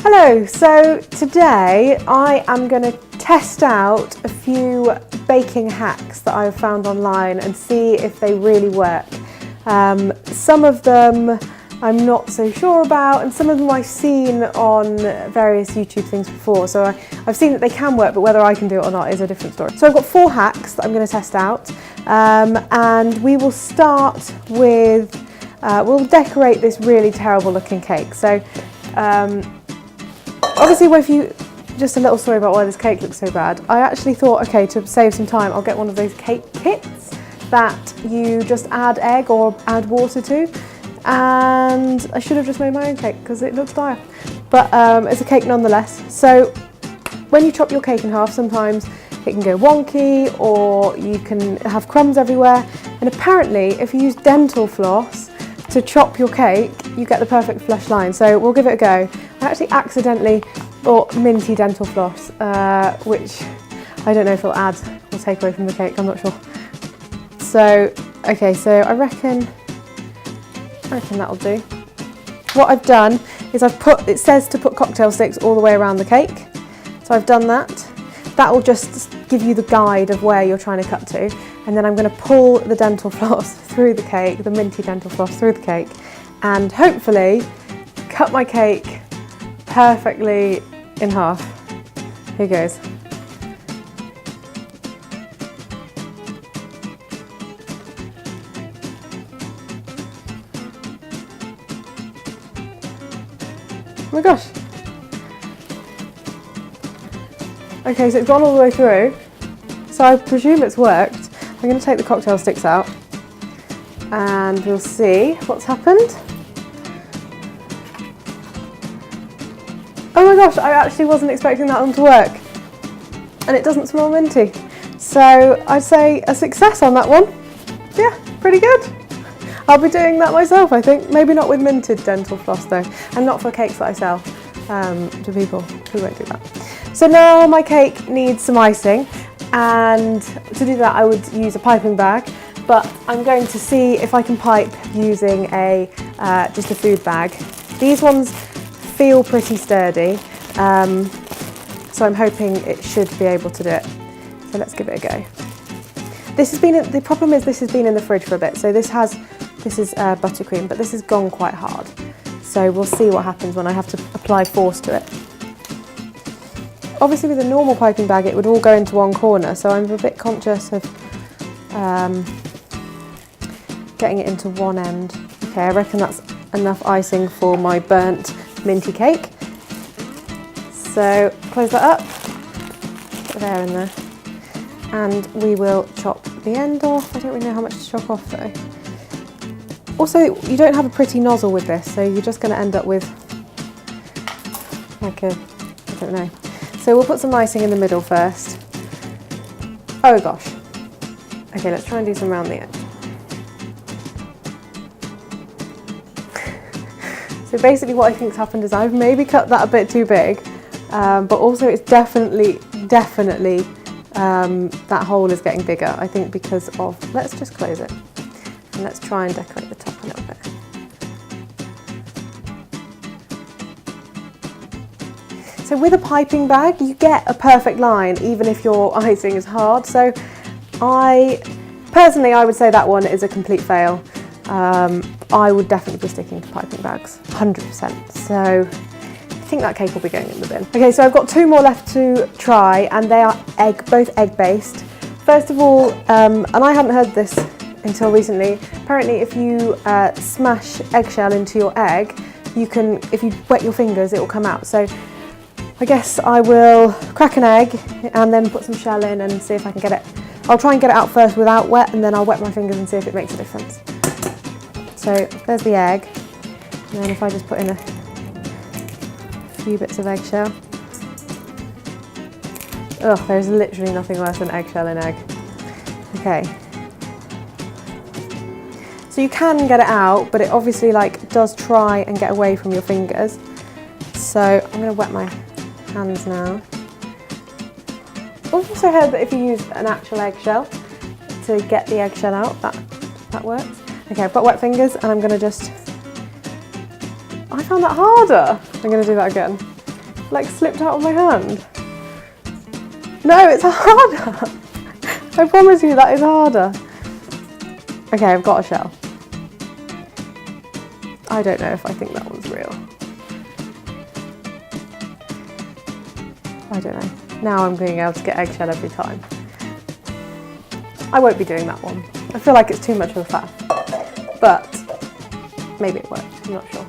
Hello, so today I am going to test out a few baking hacks that I've found online and see if they really work. Some of them I'm not so sure about, and some of them I've seen on various YouTube things before, so I've seen that they can work, but whether I can do it or not is a different story. So I've got 4 hacks that I'm going to test out, and we will start with, we'll decorate this really terrible looking cake. So obviously, if you, just a little story about why this cake looks so bad. I actually thought, okay, to save some time, I'll get one of those cake kits that you just add egg or add water to. And I should have just made my own cake because it looks dire. But it's a cake nonetheless. So when you chop your cake in half, sometimes it can go wonky or you can have crumbs everywhere. And apparently, if you use dental floss to chop your cake, you get the perfect flush line. So we'll give it a go. I actually accidentally bought minty dental floss, which I don't know if it'll add or take away from the cake, I'm not sure. So, okay, so I reckon that'll do. What I've done is it says to put cocktail sticks all the way around the cake. So I've done that. That will just give you the guide of where you're trying to cut to. And then I'm going to pull the dental floss through the cake, the minty dental floss through the cake, and hopefully cut my cake perfectly in half. Here goes. Oh my gosh. Okay, so it's gone all the way through. So I presume it's worked. I'm going to take the cocktail sticks out and we'll see what's happened. Oh my gosh, I actually wasn't expecting that one to work. And it doesn't smell minty. So I'd say a success on that one. Yeah, pretty good. I'll be doing that myself, I think. Maybe not with minted dental floss though, and not for cakes that I sell to people who won't do that. So now my cake needs some icing, and to do that I would use a piping bag, but I'm going to see if I can pipe using just a food bag. These ones feel pretty sturdy, so I'm hoping it should be able to do it. So let's give it a go. The problem is this has been in the fridge for a bit, so this is buttercream, but this has gone quite hard. So we'll see what happens when I have to apply force to it. Obviously with a normal piping bag it would all go into one corner, so I'm a bit conscious of getting it into one end. Okay, I reckon that's enough icing for my burnt minty cake. So close that up, put the air in there, and we will chop the end off. I don't really know how much to chop off though. Also, you don't have a pretty nozzle with this, so you're just going to end up with like I don't know. So we'll put some icing in the middle first. Oh gosh. Okay, let's try and do some around the edge. So basically what I think's happened is I've maybe cut that a bit too big, but also it's definitely that hole is getting bigger, I think because of, let's just close it. And let's try and decorate the top a little bit. So with a piping bag, you get a perfect line, even if your icing is hard. So personally, I would say that one is a complete fail. I would definitely be sticking to piping bags, 100%. So I think that cake will be going in the bin. Okay, so I've got 2 more left to try, and they are both egg-based. First of all, and I hadn't heard this until recently, apparently if you smash eggshell into your egg, if you wet your fingers, it will come out. So I guess I will crack an egg and then put some shell in and see if I can get it. I'll try and get it out first without wet, and then I'll wet my fingers and see if it makes a difference. So there's the egg, and then if I just put in a few bits of eggshell. Ugh, there's literally nothing worse than eggshell in egg. Okay. So you can get it out, but it obviously does try and get away from your fingers. So I'm going to wet my hands now. I've also heard that if you use an actual eggshell to get the eggshell out, that works. Okay, I've got wet fingers and I'm going to I found that harder. I'm going to do that again. like slipped out of my hand. No, it's harder. I promise you that is harder. Okay, I've got a shell. I don't know if I think that one's real. I don't know. Now I'm being able to get eggshell every time. I won't be doing that one. I feel like it's too much of a faff, but maybe it worked, I'm not sure.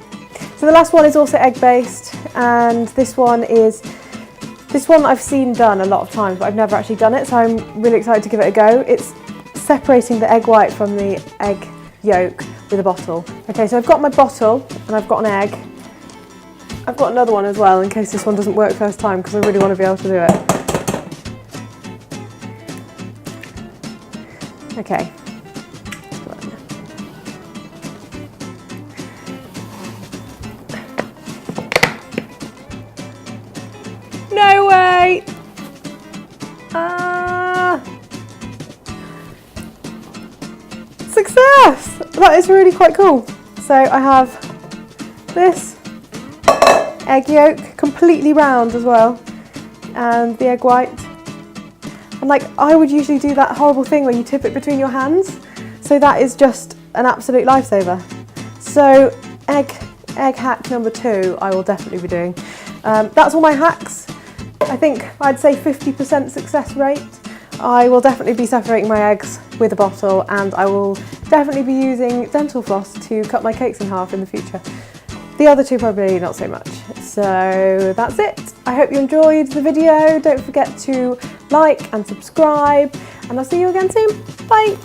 So the last one is also egg-based, and this one I've seen done a lot of times, but I've never actually done it, so I'm really excited to give it a go. It's separating the egg white from the egg yolk with a bottle. Okay, so I've got my bottle, and I've got an egg. I've got another one as well, in case this one doesn't work first time, because I really want to be able to do it. Okay. No way! Success! That is really quite cool. So I have this egg yolk, completely round as well, and the egg white. And like, I would usually do that horrible thing where you tip it between your hands. So that is just an absolute lifesaver. So egg hack number 2, I will definitely be doing. That's all my hacks. I think I'd say 50% success rate. I will definitely be separating my eggs with a bottle, and I will definitely be using dental floss to cut my cakes in half in the future. The other 2 probably not so much. So that's it. I hope you enjoyed the video. Don't forget to like and subscribe, and I'll see you again soon. Bye.